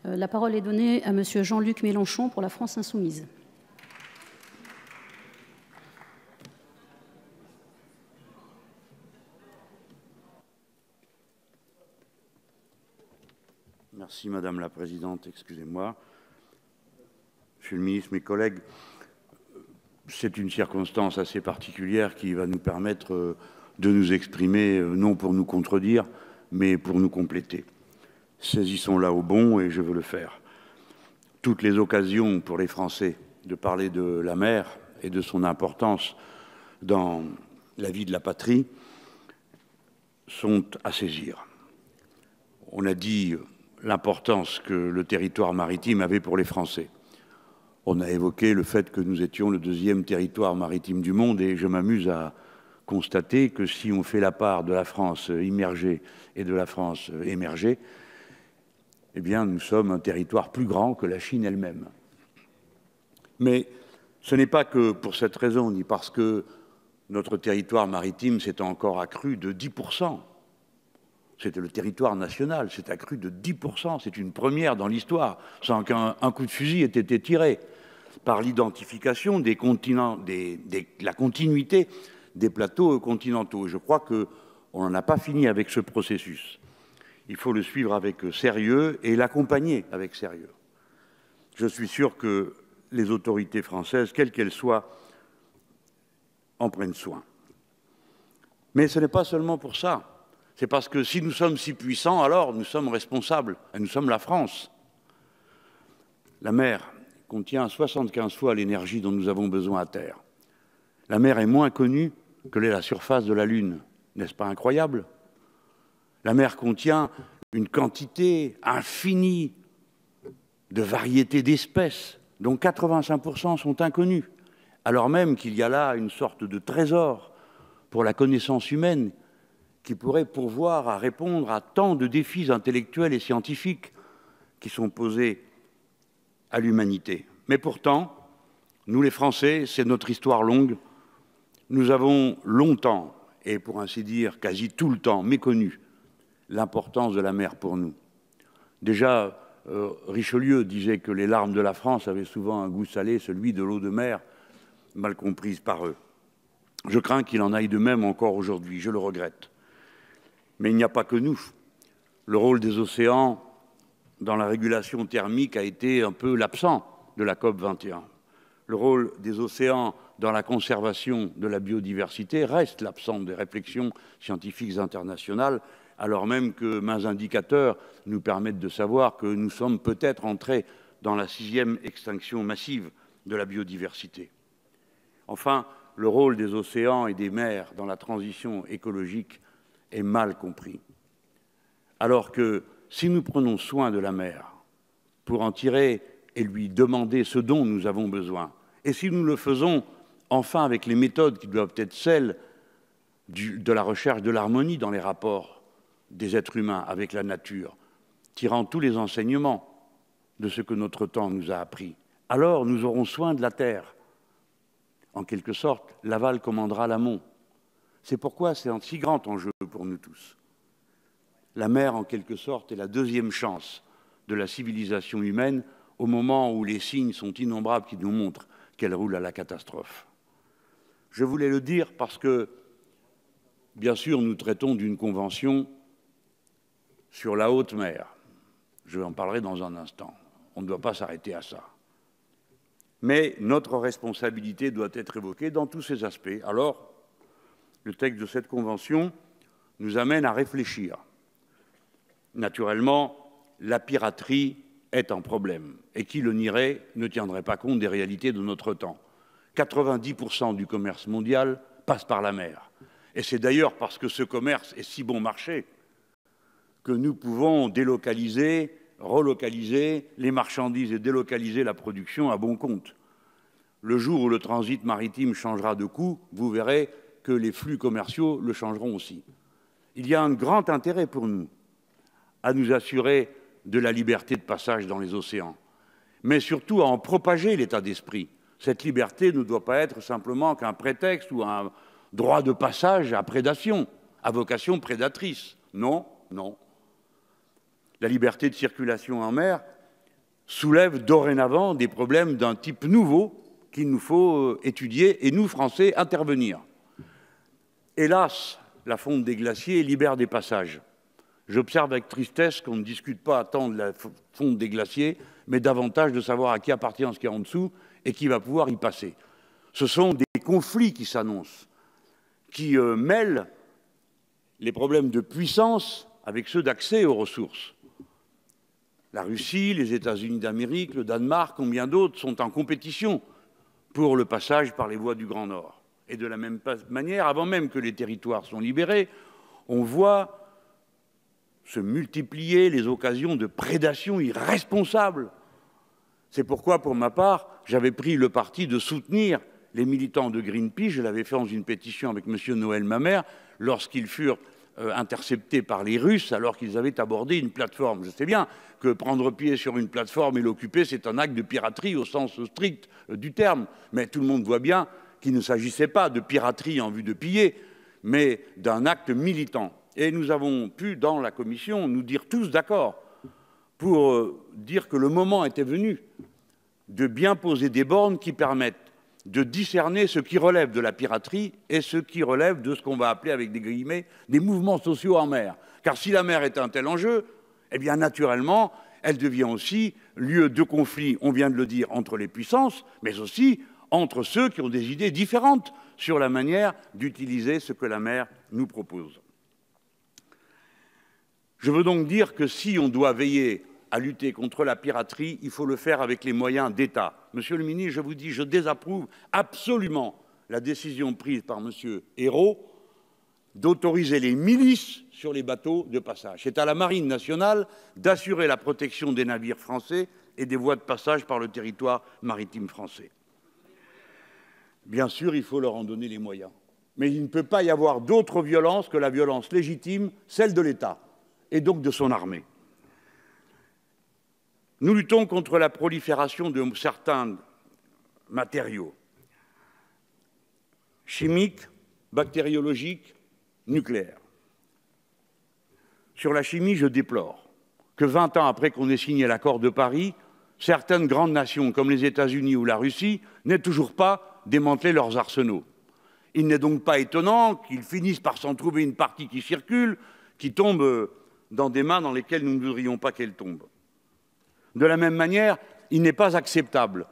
La parole est donnée à Monsieur Jean-Luc Mélenchon pour la France insoumise. Merci Madame la Présidente, excusez-moi. Monsieur le Ministre, mes collègues, c'est une circonstance assez particulière qui va nous permettre de nous exprimer, non pour nous contredire, mais pour nous compléter. Saisissons-la au bon et je veux le faire. Toutes les occasions pour les Français de parler de la mer et de son importance dans la vie de la patrie sont à saisir. On a dit l'importance que le territoire maritime avait pour les Français. On a évoqué le fait que nous étions le deuxième territoire maritime du monde et je m'amuse à constater que si on fait la part de la France immergée et de la France émergée, eh bien, nous sommes un territoire plus grand que la Chine elle-même. Mais ce n'est pas que pour cette raison, ni parce que notre territoire maritime s'est encore accru de 10%. C'était le territoire national, c'est accru de 10%. C'est une première dans l'histoire, sans qu'un coup de fusil ait été tiré, par l'identification des continents, la continuité des plateaux continentaux. Je crois qu'on n'en a pas fini avec ce processus. Il faut le suivre avec sérieux et l'accompagner avec sérieux. Je suis sûr que les autorités françaises, quelles qu'elles soient, en prennent soin. Mais ce n'est pas seulement pour ça. C'est parce que si nous sommes si puissants, alors nous sommes responsables, et nous sommes la France. La mer contient 75 fois l'énergie dont nous avons besoin à terre. La mer est moins connue que l'est la surface de la Lune. N'est-ce pas incroyable? La mer contient une quantité infinie de variétés d'espèces, dont 85% sont inconnues, alors même qu'il y a là une sorte de trésor pour la connaissance humaine qui pourrait pourvoir à répondre à tant de défis intellectuels et scientifiques qui sont posés à l'humanité. Mais pourtant, nous les Français, c'est notre histoire longue, nous avons longtemps, et pour ainsi dire quasi tout le temps, méconnu l'importance de la mer pour nous. Déjà, Richelieu disait que les larmes de la France avaient souvent un goût salé, celui de l'eau de mer, mal comprise par eux. Je crains qu'il en aille de même encore aujourd'hui, je le regrette. Mais il n'y a pas que nous. Le rôle des océans dans la régulation thermique a été un peu l'absent de la COP 21. Le rôle des océans dans la conservation de la biodiversité reste l'absent des réflexions scientifiques internationales, alors même que maint indicateurs nous permettent de savoir que nous sommes peut-être entrés dans la 6e extinction massive de la biodiversité. Enfin, le rôle des océans et des mers dans la transition écologique est mal compris. Alors que si nous prenons soin de la mer pour en tirer et lui demander ce dont nous avons besoin, et si nous le faisons enfin avec les méthodes qui doivent être celles de la recherche de l'harmonie dans les rapports des êtres humains avec la nature, tirant tous les enseignements de ce que notre temps nous a appris, alors nous aurons soin de la terre. En quelque sorte, l'aval commandera l'amont. C'est pourquoi c'est un si grand enjeu pour nous tous. La mer, en quelque sorte, est la deuxième chance de la civilisation humaine au moment où les signes sont innombrables qui nous montrent qu'elle roule à la catastrophe. Je voulais le dire parce que, bien sûr, nous traitons d'une convention sur la haute mer. Je en parlerai dans un instant. On ne doit pas s'arrêter à ça. Mais notre responsabilité doit être évoquée dans tous ces aspects. Alors, le texte de cette convention nous amène à réfléchir. Naturellement, la piraterie est un problème. Et qui le nierait ne tiendrait pas compte des réalités de notre temps. 90% du commerce mondial passe par la mer. Et c'est d'ailleurs parce que ce commerce est si bon marché que nous pouvons délocaliser, relocaliser les marchandises et délocaliser la production à bon compte. Le jour où le transit maritime changera de coût, vous verrez que les flux commerciaux le changeront aussi. Il y a un grand intérêt pour nous à nous assurer de la liberté de passage dans les océans, mais surtout à en propager l'état d'esprit. Cette liberté ne doit pas être simplement qu'un prétexte ou un droit de passage à prédation, à vocation prédatrice. Non, non. La liberté de circulation en mer soulève dorénavant des problèmes d'un type nouveau qu'il nous faut étudier et nous, Français, intervenir. Hélas, la fonte des glaciers libère des passages. J'observe avec tristesse qu'on ne discute pas tant de la fonte des glaciers, mais davantage de savoir à qui appartient ce qui est en dessous et qui va pouvoir y passer. Ce sont des conflits qui s'annoncent, qui mêlent les problèmes de puissance avec ceux d'accès aux ressources. La Russie, les États-Unis d'Amérique, le Danemark, combien d'autres sont en compétition pour le passage par les voies du Grand Nord. Et de la même manière, avant même que les territoires soient libérés, on voit se multiplier les occasions de prédation irresponsable. C'est pourquoi, pour ma part, j'avais pris le parti de soutenir les militants de Greenpeace. Je l'avais fait dans une pétition avec M. Noël Mamère lorsqu'ils furent interceptés par les Russes alors qu'ils avaient abordé une plateforme. Je sais bien que prendre pied sur une plateforme et l'occuper, c'est un acte de piraterie au sens strict du terme. Mais tout le monde voit bien qu'il ne s'agissait pas de piraterie en vue de piller, mais d'un acte militant. Et nous avons pu, dans la commission, nous dire tous d'accord pour dire que le moment était venu de bien poser des bornes qui permettent de discerner ce qui relève de la piraterie et ce qui relève de ce qu'on va appeler, avec des guillemets, des mouvements sociaux en mer. Car si la mer est un tel enjeu, eh bien, naturellement, elle devient aussi lieu de conflit, on vient de le dire, entre les puissances, mais aussi entre ceux qui ont des idées différentes sur la manière d'utiliser ce que la mer nous propose. Je veux donc dire que si on doit veiller à lutter contre la piraterie, il faut le faire avec les moyens d'État. Monsieur le ministre, je vous dis, je désapprouve absolument la décision prise par M. Ayrault d'autoriser les milices sur les bateaux de passage. C'est à la Marine nationale d'assurer la protection des navires français et des voies de passage par le territoire maritime français. Bien sûr, il faut leur en donner les moyens. Mais il ne peut pas y avoir d'autre violence que la violence légitime, celle de l'État, et donc de son armée. Nous luttons contre la prolifération de certains matériaux chimiques, bactériologiques, nucléaires. Sur la chimie, je déplore que 20 ans après qu'on ait signé l'accord de Paris, certaines grandes nations, comme les États-Unis ou la Russie, n'aient toujours pas démantelé leurs arsenaux. Il n'est donc pas étonnant qu'ils finissent par s'en trouver une partie qui circule, qui tombe dans des mains dans lesquelles nous ne voudrions pas qu'elle tombe. De la même manière, il n'est pas acceptable,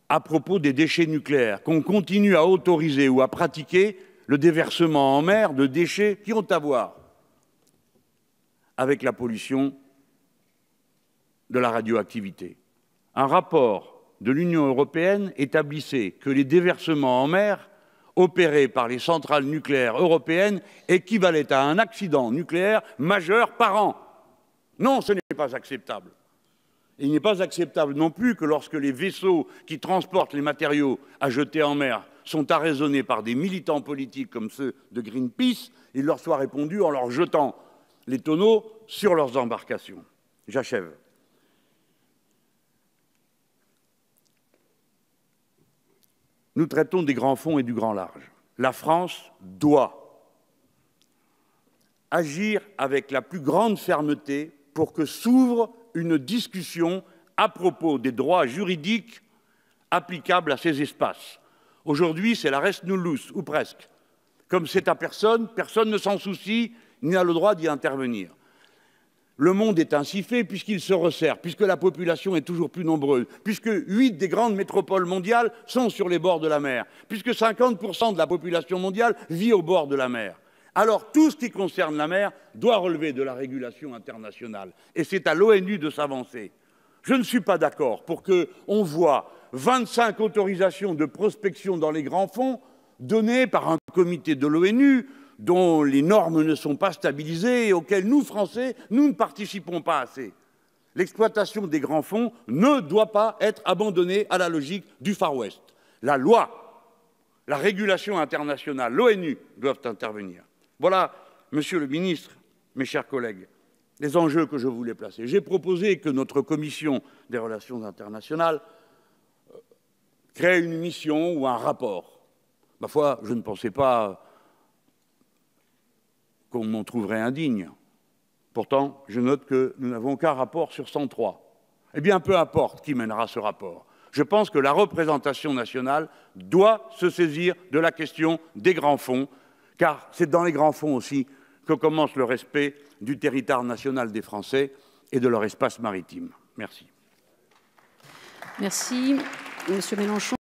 à propos des déchets nucléaires, qu'on continue à autoriser ou à pratiquer le déversement en mer de déchets qui ont à voir avec la pollution de la radioactivité. Un rapport de l'Union européenne établissait que les déversements en mer opérés par les centrales nucléaires européennes équivalaient à un accident nucléaire majeur par an. Non, ce n'est pas acceptable. Et il n'est pas acceptable non plus que lorsque les vaisseaux qui transportent les matériaux à jeter en mer sont arraisonnés par des militants politiques comme ceux de Greenpeace, il leur soit répondu en leur jetant les tonneaux sur leurs embarcations. J'achève. Nous traitons des grands fonds et du grand large. La France doit agir avec la plus grande fermeté pour que s'ouvre une discussion à propos des droits juridiques applicables à ces espaces. Aujourd'hui, c'est la res nullus, ou presque. Comme c'est à personne, personne ne s'en soucie, ni n'a le droit d'y intervenir. Le monde est ainsi fait puisqu'il se resserre, puisque la population est toujours plus nombreuse, puisque 8 des grandes métropoles mondiales sont sur les bords de la mer, puisque 50% de la population mondiale vit au bord de la mer. Alors tout ce qui concerne la mer doit relever de la régulation internationale. Et c'est à l'ONU de s'avancer. Je ne suis pas d'accord pour qu'on voit 25 autorisations de prospection dans les grands fonds données par un comité de l'ONU dont les normes ne sont pas stabilisées et auxquelles nous, Français, nous ne participons pas assez. L'exploitation des grands fonds ne doit pas être abandonnée à la logique du Far West. La loi, la régulation internationale, l'ONU doivent intervenir. Voilà, Monsieur le Ministre, mes chers collègues, les enjeux que je voulais placer. J'ai proposé que notre commission des relations internationales crée une mission ou un rapport. Ma foi, je ne pensais pas qu'on m'en trouverait indigne. Pourtant, je note que nous n'avons qu'un rapport sur 103. Eh bien, peu importe qui mènera ce rapport. Je pense que la représentation nationale doit se saisir de la question des grands fonds, car c'est dans les grands fonds aussi que commence le respect du territoire national des Français et de leur espace maritime. Merci. Merci, Monsieur Mélenchon.